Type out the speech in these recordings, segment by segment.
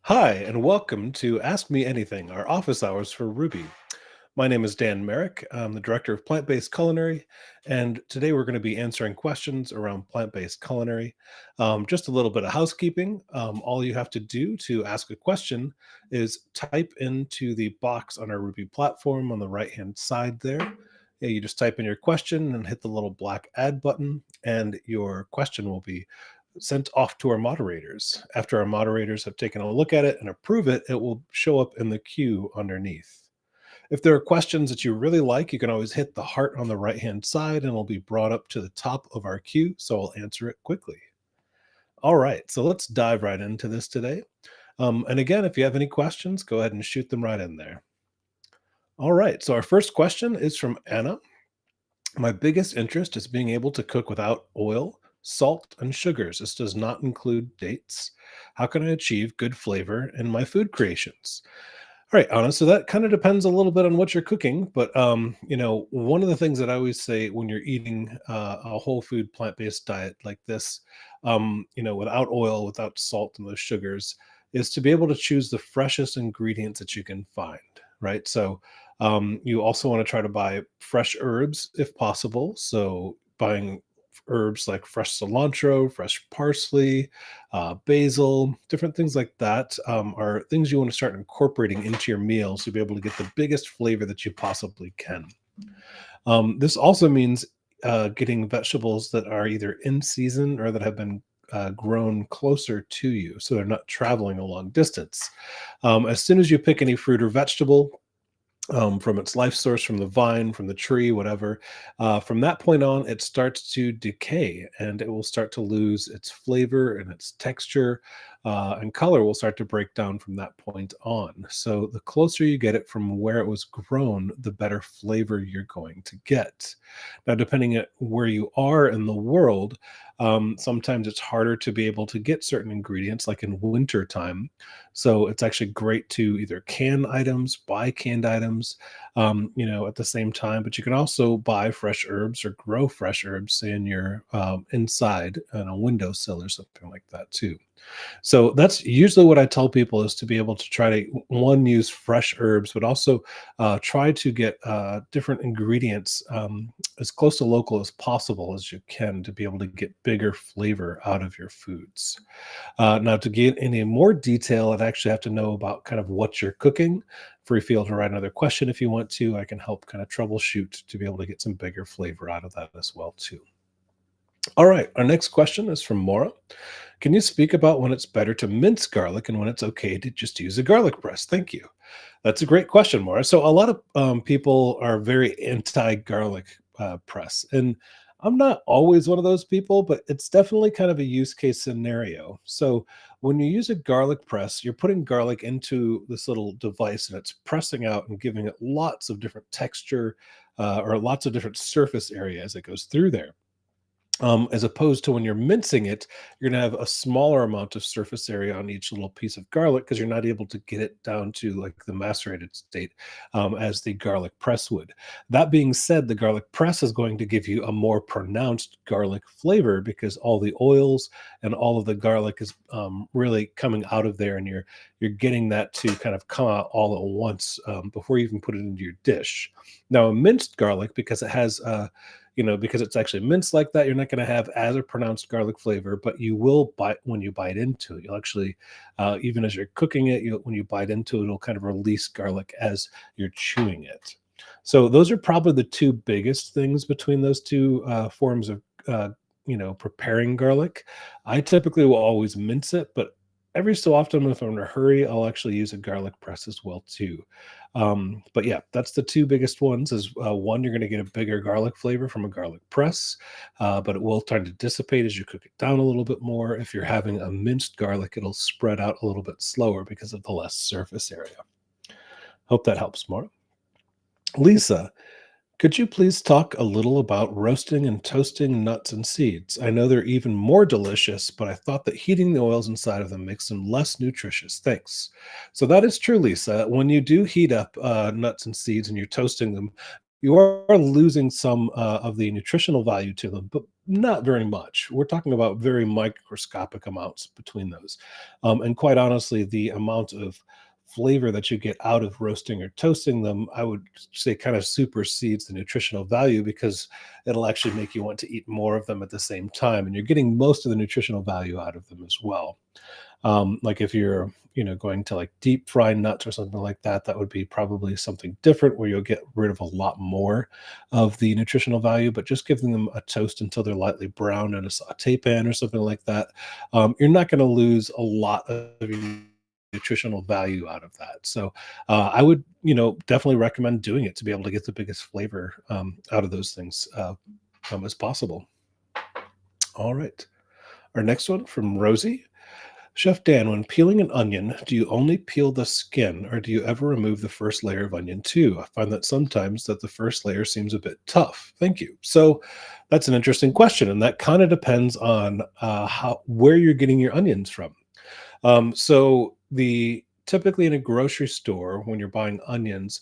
Hi, and welcome to Ask Me Anything, our office hours for Ruby. My name is Dan Merrick. I'm the director of plant based culinary, and today we're going to be answering questions around plant based culinary. Just a little bit of housekeeping. All you have to do to ask a question is type into the box on our Ruby platform on the right hand side there. Yeah, you just type in your question and hit the little black add button, and your question will be sent off to our moderators. After our moderators have taken a look at it and approve it, it will show up in the queue underneath. If there are questions that you really like, you can always hit the heart on the right hand side and it'll be brought up to the top of our queue, so I'll answer it quickly. All right, so let's dive right into this today. And again, if you have any questions, go ahead and shoot them right in there. All right, so our first question is from Anna. My biggest interest is being able to cook without oil, salt, and sugars. This does not include dates. How can I achieve good flavor in my food creations? All right, Anna. So that kind of depends a little bit on what you're cooking, but one of the things that I always say when you're eating a whole food plant-based diet like this, without oil, without salt and those sugars, is to be able to choose the freshest ingredients that you can find. Right. So you also want to try to buy fresh herbs if possible. So buying herbs like fresh cilantro, fresh parsley, basil, different things like that are things you want to start incorporating into your meals to be able to get the biggest flavor that you possibly can. This also means getting vegetables that are either in season or that have been grown closer to you, so they're not traveling a long distance. As soon as you pick any fruit or vegetable, from its life source, from the vine, from the tree, whatever. From that point on, it starts to decay and it will start to lose its flavor and its texture, and color will start to break down from that point on. So, the closer you get it from where it was grown, the better flavor you're going to get. Now, depending on where you are in the world, sometimes it's harder to be able to get certain ingredients, like in winter time. So it's actually great to either can items, buy canned items, at the same time. But you can also buy fresh herbs or grow fresh herbs, say in your inside on a windowsill or something like that too. So that's usually what I tell people is to be able to try to one use fresh herbs, but also try to get different ingredients as close to local as possible as you can to be able to get bigger flavor out of your foods. Now, to get any more detail, I'd actually have to know about kind of what you're cooking. Free feel to write another question if you want to. I can help kind of troubleshoot to be able to get some bigger flavor out of that as well too. All right, our next question is from Maura. Can you speak about when it's better to mince garlic and when it's okay to just use a garlic press? Thank you. That's a great question, Maura. So a lot of people are very anti-garlic press, and I'm not always one of those people, but it's definitely kind of a use case scenario. So when you use a garlic press, you're putting garlic into this little device, and it's pressing out and giving it lots of different texture or lots of different surface area as it goes through there, as opposed to when you're mincing it, you're going to have a smaller amount of surface area on each little piece of garlic because you're not able to get it down to like the macerated state as the garlic press would. That being said, the garlic press is going to give you a more pronounced garlic flavor because all the oils and all of the garlic is really coming out of there, and you're getting that to kind of come out all at once before you even put it into your dish. Now, a minced garlic, because it has because it's actually minced like that, you're not going to have as a pronounced garlic flavor, but you will bite when you bite into it. You'll actually, even as you're cooking it, when you bite into it, it'll kind of release garlic as you're chewing it. So those are probably the two biggest things between those two forms of, preparing garlic. I typically will always mince it, but every so often, if I'm in a hurry, I'll actually use a garlic press as well too. But yeah, that's the two biggest ones. Is one, you're going to get a bigger garlic flavor from a garlic press, but it will tend to dissipate as you cook it down a little bit more. If you're having a minced garlic, it'll spread out a little bit slower because of the less surface area. Hope that helps, Maura. Lisa, could you please talk a little about roasting and toasting nuts and seeds? I know they're even more delicious, but I thought that heating the oils inside of them makes them less nutritious. Thanks. So that is true, Lisa. When you do heat up nuts and seeds and you're toasting them, you are losing some of the nutritional value to them, but not very much. We're talking about very microscopic amounts between those. And quite honestly, the amount of flavor that you get out of roasting or toasting them, I would say kind of supersedes the nutritional value because it'll actually make you want to eat more of them at the same time. And you're getting most of the nutritional value out of them as well. Like if you're, going to like deep fry nuts or something like that, that would be probably something different where you'll get rid of a lot more of the nutritional value. But just giving them a toast until they're lightly brown in a saute pan or something like that, you're not going to lose a lot of your nutritional value out of that. So I would, definitely recommend doing it to be able to get the biggest flavor out of those things as possible. All right. Our next one from Rosie. Chef Dan, when peeling an onion, do you only peel the skin or do you ever remove the first layer of onion too? I find that sometimes that the first layer seems a bit tough. Thank you. So that's an interesting question, and that kind of depends on how where you're getting your onions from. So the typically in a grocery store when you're buying onions,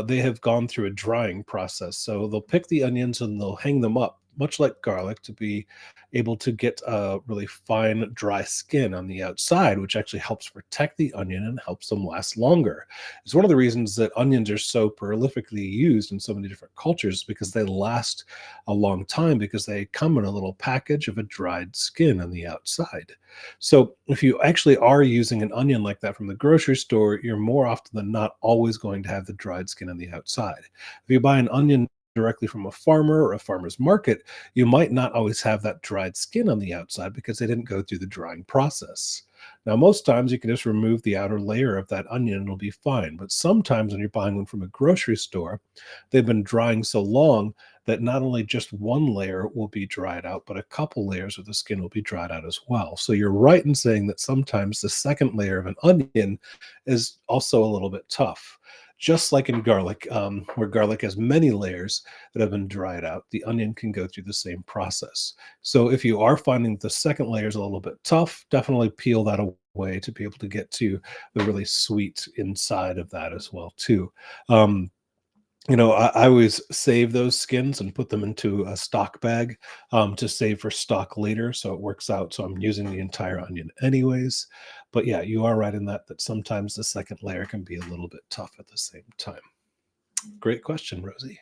they have gone through a drying process. So they'll pick the onions and they'll hang them up, much like garlic, to be able to get a really fine, dry skin on the outside, which actually helps protect the onion and helps them last longer. It's one of the reasons that onions are so prolifically used in so many different cultures because they last a long time because they come in a little package of a dried skin on the outside. So if you actually are using an onion like that from the grocery store, you're more often than not always going to have the dried skin on the outside. If you buy an onion directly from a farmer or a farmer's market, you might not always have that dried skin on the outside because they didn't go through the drying process. Now, most times you can just remove the outer layer of that onion and it'll be fine. But sometimes when you're buying one from a grocery store, they've been drying so long that not only just one layer will be dried out, but a couple layers of the skin will be dried out as well. So you're right in saying that sometimes the second layer of an onion is also a little bit tough. Just like in garlic, where garlic has many layers that have been dried out, the onion can go through the same process. So if you are finding the second layer is a little bit tough, definitely peel that away to be able to get to the really sweet inside of that as well too. Um, I always save those skins and put them into a stock bag to save for stock later. So it works out. So I'm using the entire onion anyways. But yeah, you are right in that sometimes the second layer can be a little bit tough at the same time. Great question, Rosie.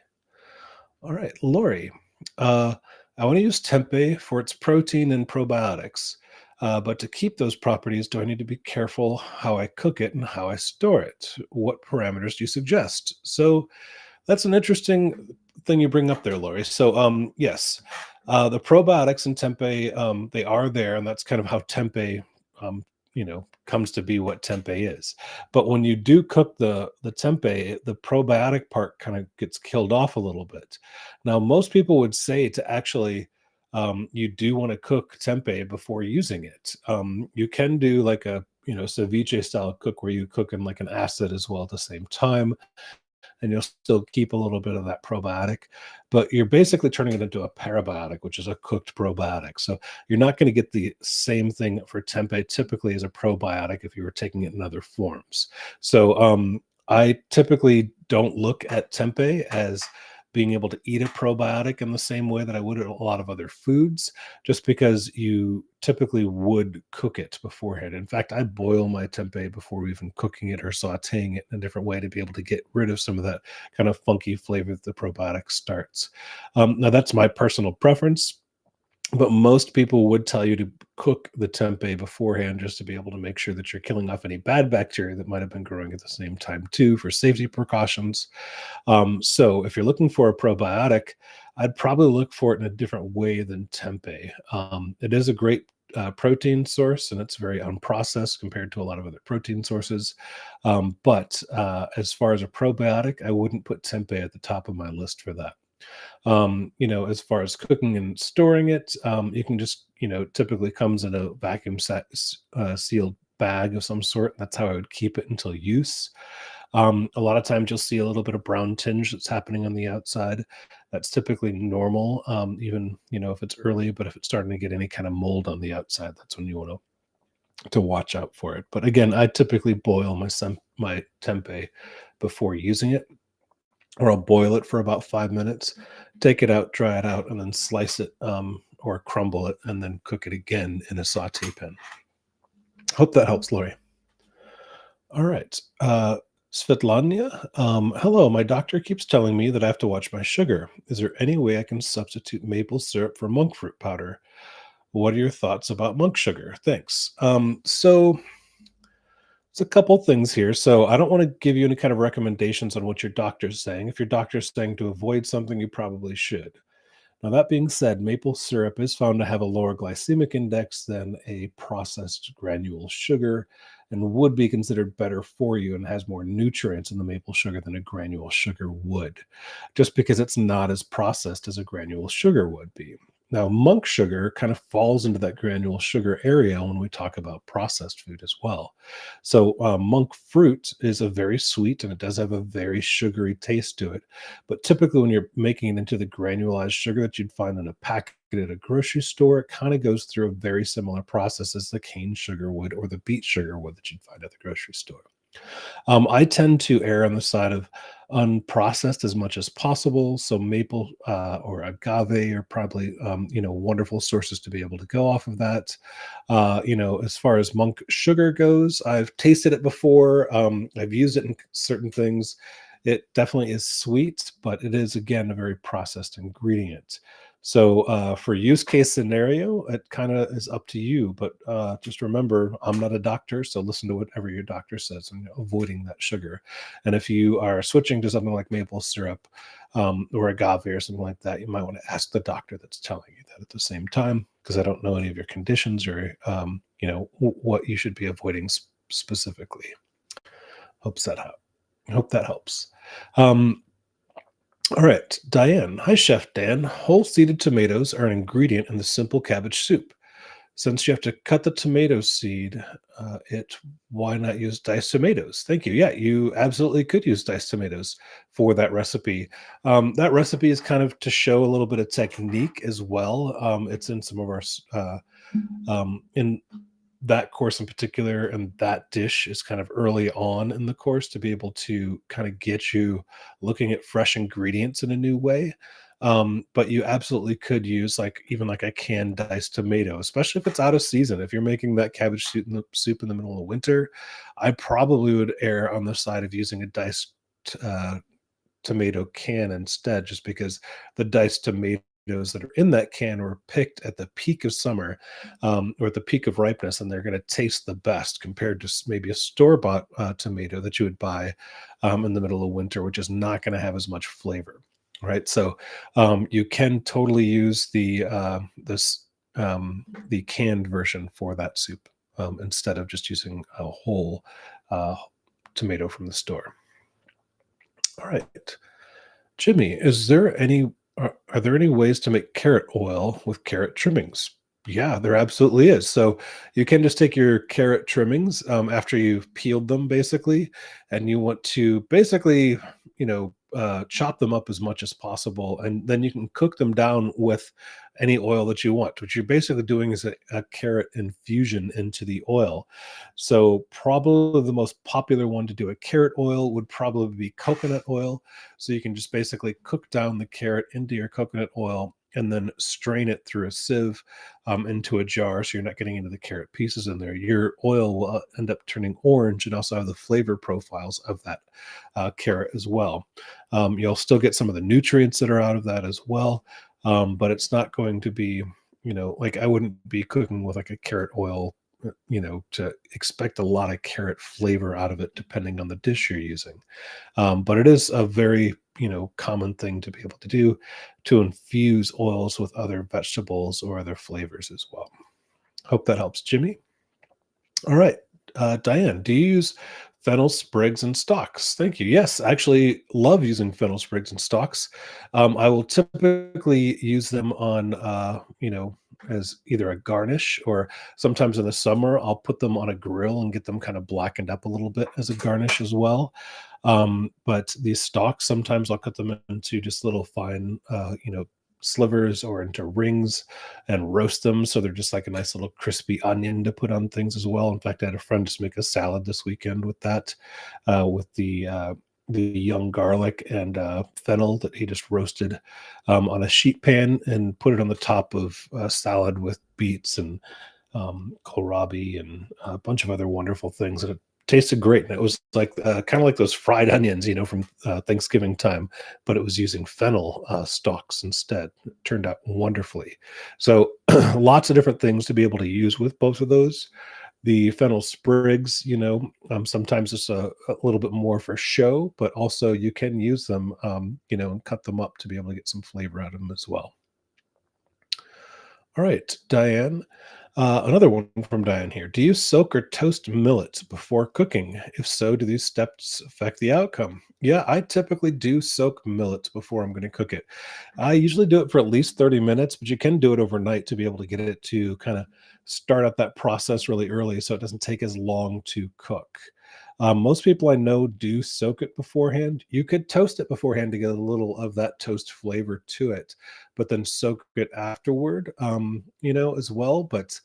All right, Lori. Uh, I want to use tempeh for its protein and probiotics. But to keep those properties, do I need to be careful how I cook it and how I store it? What parameters do you suggest? So that's an interesting thing you bring up there, Lori. So, yes, the probiotics in tempeh, they are there, and that's kind of how tempeh, comes to be what tempeh is. But when you do cook the tempeh, the probiotic part kind of gets killed off a little bit. Now, most people would say to actually, you do want to cook tempeh before using it. You can do like a ceviche style cook where you cook in like an acid as well at the same time and you'll still keep a little bit of that probiotic, but you're basically turning it into a parabiotic, which is a cooked probiotic. So you're not going to get the same thing for tempeh typically as a probiotic if you were taking it in other forms. So I typically don't look at tempeh as being able to eat a probiotic in the same way that I would a lot of other foods, just because you typically would cook it beforehand. In fact, I boil my tempeh before even cooking it or sauteing it in a different way to be able to get rid of some of that kind of funky flavor that the probiotic starts. Now, that's my personal preference, but most people would tell you to cook the tempeh beforehand just to be able to make sure that you're killing off any bad bacteria that might have been growing at the same time too for safety precautions. So if you're looking for a probiotic, I'd probably look for it in a different way than tempeh. It is a great protein source and it's very unprocessed compared to a lot of other protein sources. But as far as a probiotic, I wouldn't put tempeh at the top of my list for that. As far as cooking and storing it, you can just, typically comes in a sealed bag of some sort. That's how I would keep it until use. A lot of times you'll see a little bit of brown tinge that's happening on the outside. That's typically normal, even if it's early. But if it's starting to get any kind of mold on the outside, that's when you want to watch out for it. But again, I typically boil my tempeh before using it. or I'll boil it for about 5 minutes, take it out, dry it out, and then slice it or crumble it, and then cook it again in a saute pan. Hope that helps, Lori. All right. Svetlana, hello. My doctor keeps telling me that I have to watch my sugar. Is there any way I can substitute maple syrup for monk fruit powder? What are your thoughts about monk sugar? Thanks. So it's a couple things here. So I don't want to give you any kind of recommendations on what your doctor's saying. If your doctor's saying to avoid something, you probably should. Now, that being said, maple syrup is found to have a lower glycemic index than a processed granule sugar and would be considered better for you and has more nutrients in the maple sugar than a granule sugar would, just because it's not as processed as a granule sugar would be. Now, monk sugar kind of falls into that granule sugar area when we talk about processed food as well. So, monk fruit is a very sweet and it does have a very sugary taste to it. But typically, when you're making it into the granulized sugar that you'd find in a packet at a grocery store, it kind of goes through a very similar process as the cane sugar would or the beet sugar would that you'd find at the grocery store. I tend to err on the side of unprocessed as much as possible. So maple or agave are probably wonderful sources to be able to go off of that. As far as monk sugar goes, I've tasted it before. I've used it in certain things. It definitely is sweet, but it is again a very processed ingredient. So for use case scenario, it kind of is up to you. But just remember, I'm not a doctor, so listen to whatever your doctor says and avoiding that sugar. And if you are switching to something like maple syrup or agave or something like that, you might want to ask the doctor that's telling you that at the same time, because I don't know any of your conditions or what you should be avoiding specifically. Hopes that help. Hope that helps. Um, all right, Diane. Hi, Chef Dan. Whole seeded tomatoes are an ingredient in the simple cabbage soup. Since you have to cut the tomato seed, why not use diced tomatoes? Thank you. Yeah, you absolutely could use diced tomatoes for that recipe. That recipe is kind of to show a little bit of technique as well. It's in some of our in that course in particular, and that dish is kind of early on in the course to be able to kind of get you looking at fresh ingredients in a new way. But you absolutely could use like even like a canned diced tomato, especially if it's out of season. If you're making that cabbage soup in the middle of winter, I probably would err on the side of using a diced uh, tomato can instead, just because the diced tomatoes that are in that can were picked at the peak of summer or at the peak of ripeness, and they're going to taste the best compared to maybe a store bought tomato that you would buy in the middle of winter, which is not going to have as much flavor. Right. So you can totally use the canned version for that soup instead of just using a whole uh, tomato from the store. All right. Jimmy, are there any ways to make carrot oil with carrot trimmings? Yeah, there absolutely is. So you can just take your carrot trimmings after you've peeled them, basically, and you want to basically, chop them up as much as possible, and then you can cook them down with any oil that you want. What you're basically doing is a carrot infusion into the oil. So probably the most popular one to do a carrot oil would probably be coconut oil. So you can just basically cook down the carrot into your coconut oil and then strain it through a sieve into a jar so you're not getting into the carrot pieces in there. Your oil will end up turning orange and also have the flavor profiles of that carrot as well. You'll still get some of the nutrients that are out of that as well, but it's not going to be, like I wouldn't be cooking with like a carrot oil to expect a lot of carrot flavor out of it, depending on the dish you're using. But it is a very, common thing to be able to do to infuse oils with other vegetables or other flavors as well. Hope that helps, Jimmy. All right. Diane, do you use fennel sprigs and stalks? Thank you. Yes, I actually love using fennel sprigs and stalks. I will typically use them on, as either a garnish or sometimes in the summer, I'll put them on a grill and get them kind of blackened up a little bit as a garnish as well. But these stalks, sometimes I'll cut them into just little fine, slivers or into rings and roast them. So they're just like a nice little crispy onion to put on things as well. In fact, I had a friend just make a salad this weekend with that, with the the young garlic and fennel that he just roasted on a sheet pan and put it on the top of salad with beets and kohlrabi and a bunch of other wonderful things. And it tasted great. And it was like kind of like those fried onions, from Thanksgiving time, but it was using fennel stalks instead. It turned out wonderfully. So lots of different things to be able to use with both of those. The fennel sprigs, sometimes it's a little bit more for show, but also you can use them, and cut them up to be able to get some flavor out of them as well. All right, Diane. Another one from Diane here. Do you soak or toast millets before cooking? If so, do these steps affect the outcome? Yeah, I typically do soak millets before I'm going to cook it. I usually do it for at least 30 minutes, but you can do it overnight to be able to get it to kind of start up that process really early so it doesn't take as long to cook. Most people I know do soak it beforehand. You could toast it beforehand to get a little of that toast flavor to it, but then soak it afterward, as well. But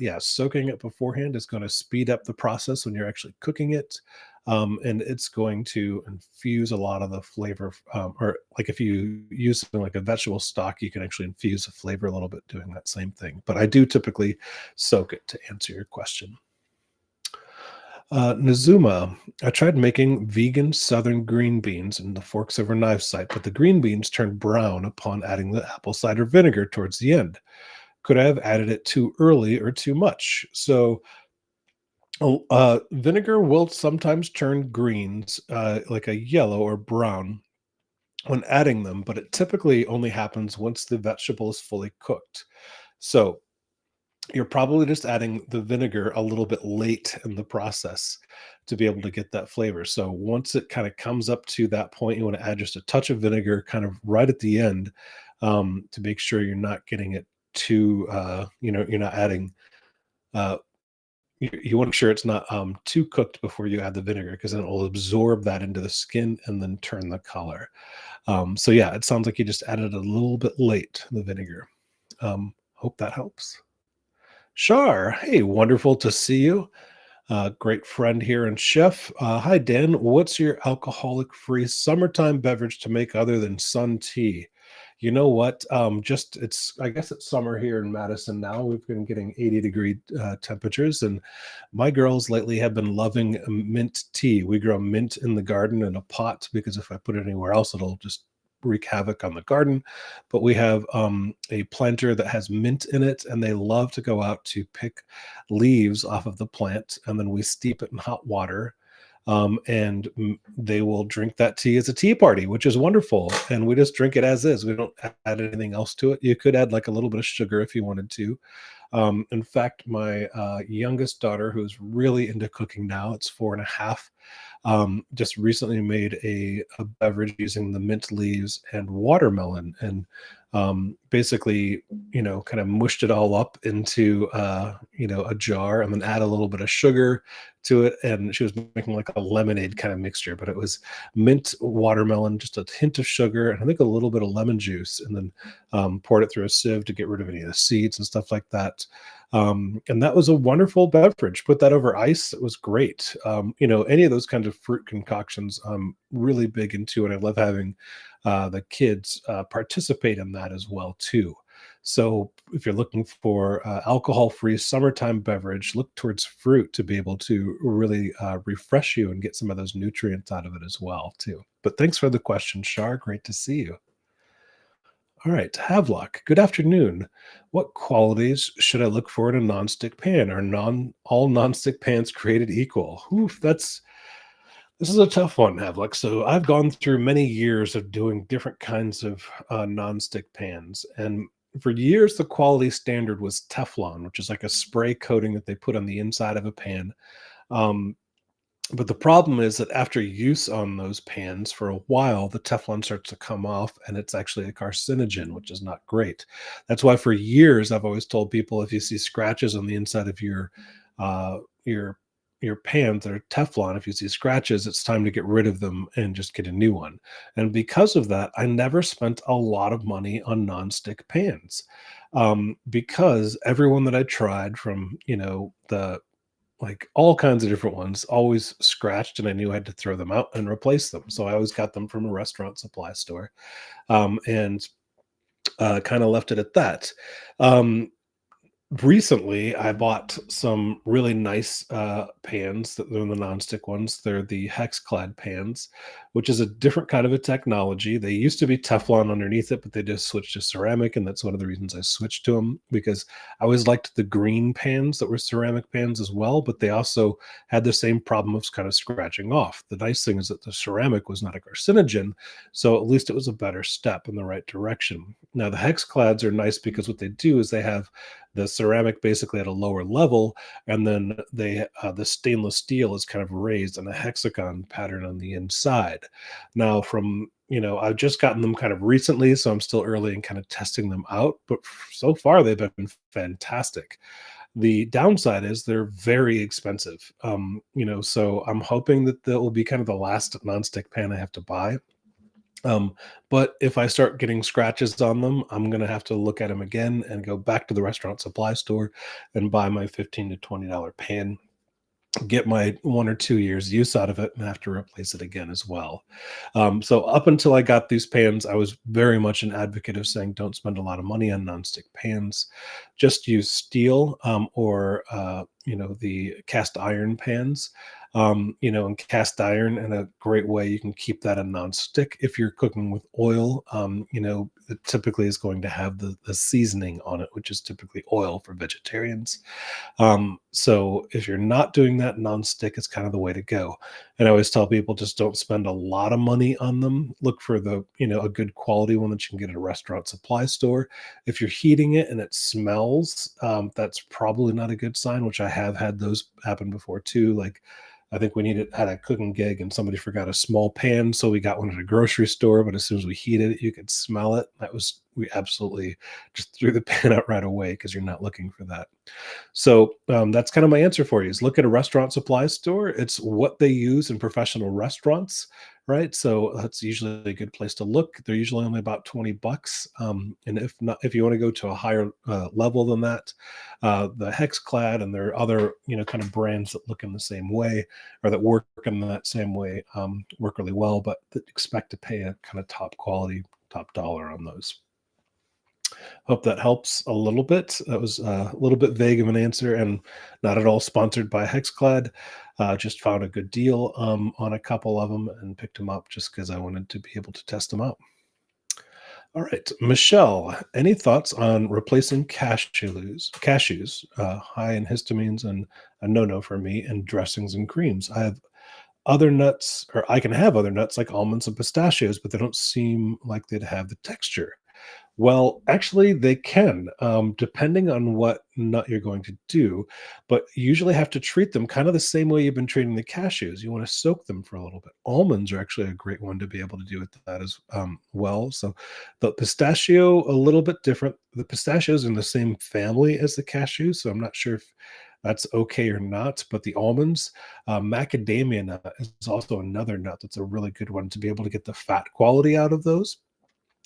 yeah, soaking it beforehand is going to speed up the process when you're actually cooking it. And it's going to infuse a lot of the flavor. Or like if you use something like a vegetable stock, you can actually infuse the flavor a little bit doing that same thing. But I do typically soak it to answer your question. Nazuma, I tried making vegan southern green beans in the forks over knife site, but the green beans turned brown upon adding the apple cider vinegar towards the end. Could I have added it too early or too much? So, vinegar will sometimes turn greens, like a yellow or brown, when adding them, but it typically only happens once the vegetable is fully cooked. So, you're probably just adding the vinegar a little bit late in the process to be able to get that flavor. So once it kind of comes up to that point, you want to add just a touch of vinegar kind of right at the end, to make sure you're not getting it too, you're not adding, uh, you want to make sure it's not too cooked before you add the vinegar because then it will absorb that into the skin and then turn the color. So yeah, it sounds like you just added a little bit late, the vinegar. Hope that helps. Sure. Hey, wonderful to see you. Great friend here and chef. Hi, Dan. What's your alcoholic free summertime beverage to make other than sun tea? You know what? I guess it's summer here in Madison now. We've been getting 80-degree temperatures, and my girls lately have been loving mint tea. We grow mint in the garden in a pot because if I put it anywhere else, it'll just wreak havoc on the garden. But we have a planter that has mint in it, and they love to go out to pick leaves off of the plant, and then we steep it in hot water. And they will drink that tea as a tea party, which is wonderful. And we just drink it as is. We don't add anything else to it. You could add like a little bit of sugar if you wanted to. In fact, my youngest daughter, who's really into cooking now, it's 4.5, just recently made a beverage using the mint leaves and watermelon, and basically, kind of mushed it all up into a jar, and then add a little bit of sugar to it. And she was making like a lemonade kind of mixture, but it was mint, watermelon, just a hint of sugar, and I think a little bit of lemon juice, and then poured it through a sieve to get rid of any of the seeds and stuff like that. And that was a wonderful beverage. Put that over ice. It was great. Any of those kinds of fruit concoctions, I'm really big into, and I love having the kids participate in that as well too. So if you're looking for alcohol-free summertime beverage, look towards fruit to be able to really refresh you and get some of those nutrients out of it as well too. But thanks for the question, Shar. Great to see you. All right, Havelock. Good afternoon. What qualities should I look for in a nonstick pan? Are non all nonstick pans created equal? Oof, this is a tough one, Havelock. So I've gone through many years of doing different kinds of nonstick pans, and for years the quality standard was Teflon, which is like a spray coating that they put on the inside of a pan. Um, but the problem is that after use on those pans for a while, the Teflon starts to come off and it's actually a carcinogen, which is not great. That's why for years I've always told people if you see scratches on the inside of uh your your pans that are Teflon, if you see scratches, it's time to get rid of them and just get a new one. And because of that, I never spent a lot of money on nonstick pans. Because everyone that I tried from, the like all kinds of different ones, always scratched, and I knew I had to throw them out and replace them. So I always got them from a restaurant supply store, and kind of left it at that. Um, Recently, I bought some really nice, pans that they're the nonstick ones. They're the Hexclad pans, which is a different kind of a technology. They used to be Teflon underneath it, but they just switched to ceramic, and that's one of the reasons I switched to them because I always liked the green pans that were ceramic pans as well, but they also had the same problem of kind of scratching off. The nice thing is that the ceramic was not a carcinogen, so at least it was a better step in the right direction. Now, the Hexclads are nice because what they do is they have the ceramic basically at a lower level, and then the stainless steel is kind of raised in a hexagon pattern on the inside. Now, from I've just gotten them kind of recently, so I'm still early in kind of testing them out, but so far they've been fantastic. The downside is they're very expensive. So I'm hoping that that will be kind of the last nonstick pan I have to buy. um, but if I start getting scratches on them, I'm gonna have to look at them again and go back to the restaurant supply store and buy my 15 to $20 pan, get my 1 or 2 years use out of it, and have to replace it again as well. So up until I got these pans, I was very much an advocate of saying, don't spend a lot of money on nonstick pans. Just use steel, or the cast iron pans. And cast iron in a great way, you can keep that a nonstick. If you're cooking with oil, it typically is going to have the seasoning on it, which is typically oil for vegetarians. So if you're not doing that, nonstick is kind of the way to go. And I always tell people just don't spend a lot of money on them. Look for a good quality one that you can get at a restaurant supply store. If you're heating it and it smells, that's probably not a good sign, which I have had those happen before too. Like I think had a cooking gig and somebody forgot a small pan, so we got one at a grocery store. But as soon as we heated it, you could smell it. We absolutely just threw the pan out right away because you're not looking for that. So that's kind of my answer for you: is look at a restaurant supply store. It's what they use in professional restaurants, right? So that's usually a good place to look. They're usually only about $20, and if not, if you want to go to a higher level than that, the Hexclad and there are other kind of brands that look in the same way or that work in that same way, work really well, but that expect to pay a kind of top quality, top dollar on those. Hope that helps a little bit. That was a little bit vague of an answer and not at all sponsored by Hexclad. Just found a good deal on a couple of them and picked them up just because I wanted to be able to test them out. All right, Michelle, any thoughts on replacing cashews, high in histamines and a no-no for me, and dressings and creams? I can have other nuts like almonds and pistachios, but they don't seem like they'd have the texture. Well, actually, they can, depending on what nut you're going to do, but you usually have to treat them kind of the same way you've been treating the cashews. You want to soak them for a little bit. Almonds are actually a great one to be able to do with that as well. So the pistachio, a little bit different. The pistachios in the same family as the cashews, so I'm not sure if that's okay or not. But the almonds, macadamia nut is also another nut that's a really good one to be able to get the fat quality out of those.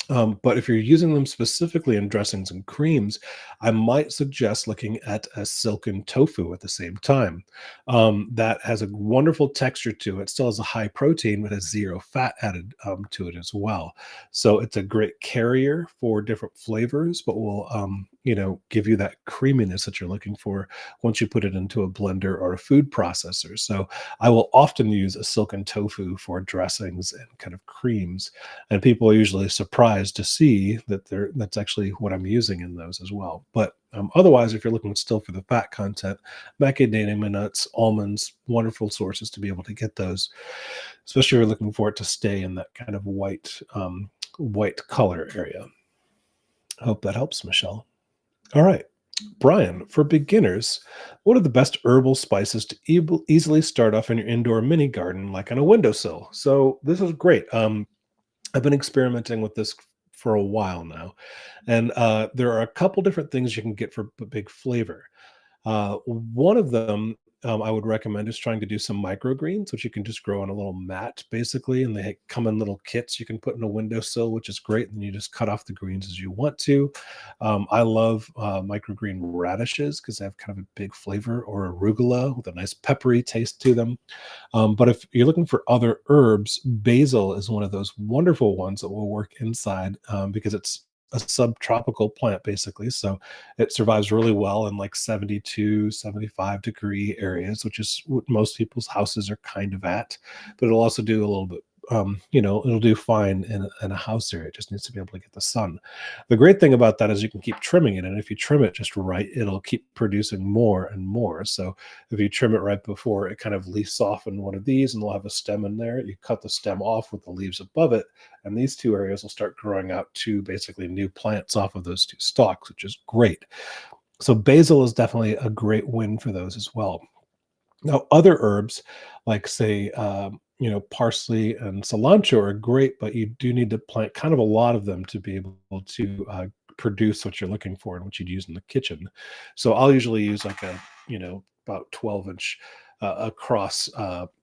But if you're using them specifically in dressings and creams, I might suggest looking at a silken tofu at the same time. That has a wonderful texture to it. Still has a high protein, but has zero fat added to it as well. So it's a great carrier for different flavors, but will give you that creaminess that you're looking for once you put it into a blender or a food processor. So I will often use a silken tofu for dressings and kind of creams, and people are usually surprised to see that that's actually what I'm using in those as well. But otherwise, if you're looking still for the fat content, macadamia nuts, almonds, wonderful sources to be able to get those, especially if you're looking for it to stay in that kind of white color area. I hope that helps, Michelle. All right. Brian, for beginners, what are the best herbal spices to easily start off in your indoor mini garden, like on a windowsill? So this is great. I've been experimenting with this for a while now, and there are a couple different things you can get for big flavor. One of them I would recommend is trying to do some microgreens, which you can just grow on a little mat basically, and they come in little kits you can put in a windowsill, which is great. And you just cut off the greens as you want to. I love microgreen radishes because they have kind of a big flavor, or arugula with a nice peppery taste to them. But if you're looking for other herbs, basil is one of those wonderful ones that will work inside because it's a subtropical plant basically. So it survives really well in like 72, 75-degree areas, which is what most people's houses are kind of at. But it'll also do a little bit. It'll do fine in a house area. It just needs to be able to get the sun. The great thing about that is you can keep trimming it, and if you trim it just right, it'll keep producing more and more. So if you trim it right before it kind of leaves off in one of these, and they'll have a stem in there, you cut the stem off with the leaves above it, and these two areas will start growing out two basically new plants off of those two stalks, which is great. So basil is definitely a great win for those as well. Now, other herbs, like say, parsley and cilantro are great, but you do need to plant kind of a lot of them to be able to produce what you're looking for and what you'd use in the kitchen. So I'll usually use like a, about 12-inch across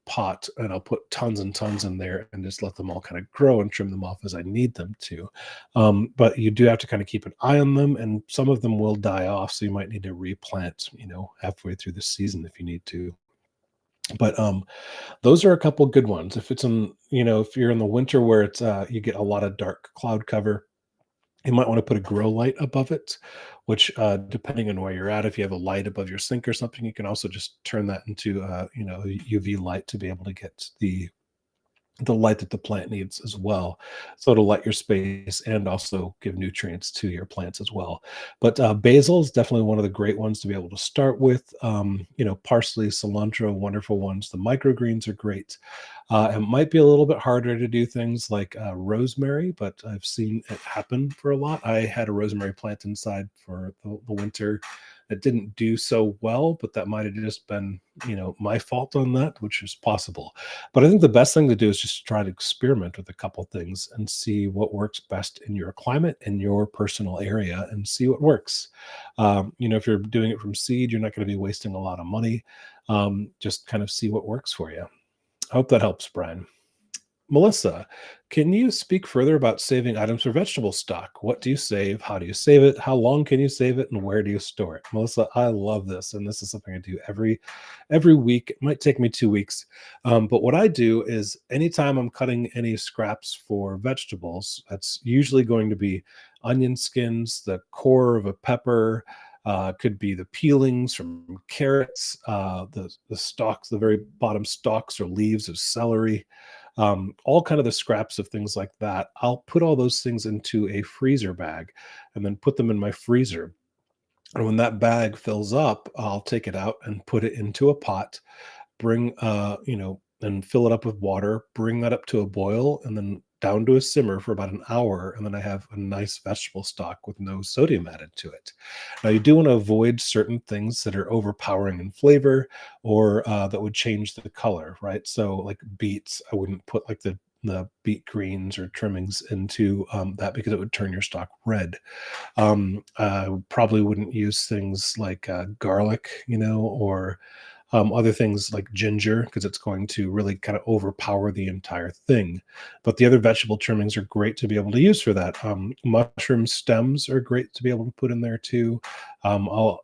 pot, and I'll put tons and tons in there and just let them all kind of grow and trim them off as I need them to. But you do have to kind of keep an eye on them, and some of them will die off. So you might need to replant, halfway through the season if you need to. But those are a couple good ones. If it's in, if you're in the winter where it's you get a lot of dark cloud cover, you might want to put a grow light above it, which depending on where you're at, if you have a light above your sink or something, you can also just turn that into UV light to be able to get the light that the plant needs as well. So it'll light your space and also give nutrients to your plants as well. But basil is definitely one of the great ones to be able to start with. Parsley, cilantro, wonderful ones. The microgreens are great. It might be a little bit harder to do things like rosemary, but I've seen it happen for a lot. I had a rosemary plant inside for the winter. It didn't do so well, but that might have just been, my fault on that, which is possible. But I think the best thing to do is just try to experiment with a couple things and see what works best in your climate and your personal area, and see what works. If you're doing it from seed, you're not going to be wasting a lot of money. Just kind of see what works for you. I hope that helps, Brian. Melissa, can you speak further about saving items for vegetable stock? What do you save? How do you save it? How long can you save it? And where do you store it? Melissa, I love this, and this is something I do every week. It might take me 2 weeks, but what I do is anytime I'm cutting any scraps for vegetables, that's usually going to be onion skins, the core of a pepper. Could be the peelings from carrots, the stalks, the very bottom stalks or leaves of celery, all kind of the scraps of things like that. I'll put all those things into a freezer bag and then put them in my freezer. And when that bag fills up, I'll take it out and put it into a pot, bring and fill it up with water, bring that up to a boil, and then down to a simmer for about an hour, and then I have a nice vegetable stock with no sodium added to it. Now you do want to avoid certain things that are overpowering in flavor, or that would change the color, right? So like beets, I wouldn't put like the beet greens or trimmings into that, because it would turn your stock red. I probably wouldn't use things like garlic, or other things like ginger, because it's going to really kind of overpower the entire thing. But the other vegetable trimmings are great to be able to use for that. Mushroom stems are great to be able to put in there too. I'll,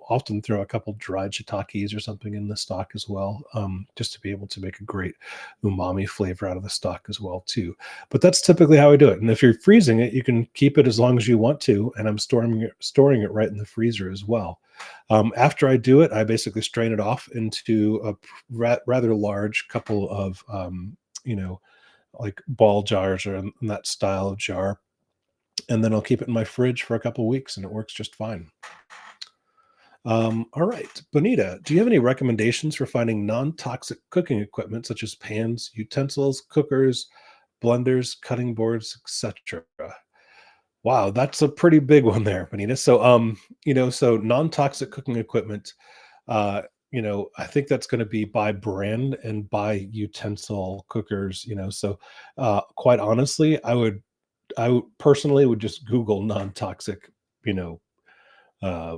often throw a couple dried shiitakes or something in the stock as well, just to be able to make a great umami flavor out of the stock as well too. But that's typically how I do it. And if you're freezing it, you can keep it as long as you want to, and I'm storing it right in the freezer as well. After I do it, I basically strain it off into a rather large couple of, like ball jars, or in that style of jar. And then I'll keep it in my fridge for a couple weeks, and it works just fine. All right, Bonita, do you have any recommendations for finding non-toxic cooking equipment such as pans, utensils, cookers, blenders, cutting boards, etc.? Wow, that's a pretty big one there, Benita. So, so non-toxic cooking equipment, I think that's going to be by brand and by utensil cookers, So, quite honestly, I would personally would just Google non-toxic, you know, uh,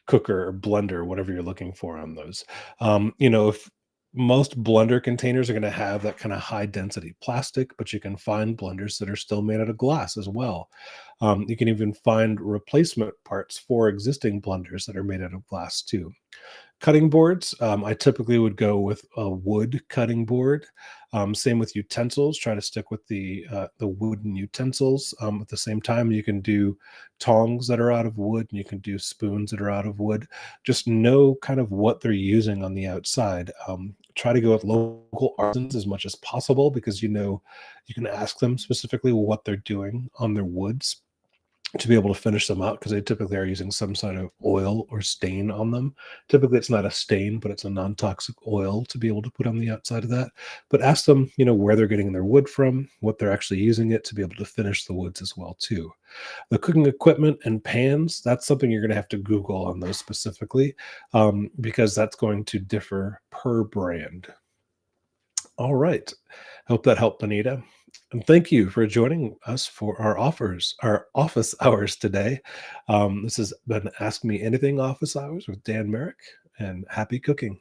cooker or blender, whatever you're looking for on those. If most blender containers are going to have that kind of high density plastic, but you can find blenders that are still made out of glass as well. You can even find replacement parts for existing blenders that are made out of glass too. Cutting boards, I typically would go with a wood cutting board. Same with utensils. Try to stick with the wooden utensils. At the same time, you can do tongs that are out of wood, and you can do spoons that are out of wood. Just know kind of what they're using on the outside. Try to go with local artisans as much as possible because you can ask them specifically what they're doing on their woods to be able to finish them out because they typically are using some sort of oil or stain on them. Typically, it's not a stain, but it's a non-toxic oil to be able to put on the outside of that. But ask them, where they're getting their wood from, what they're actually using it to be able to finish the woods as well too. The cooking equipment and pans, that's something you're going to have to Google on those specifically, because that's going to differ per brand. All right. Hope that helped, Anita. And thank you for joining us for our office hours today. This has been Ask Me Anything office hours with Dan Merrick, and happy cooking.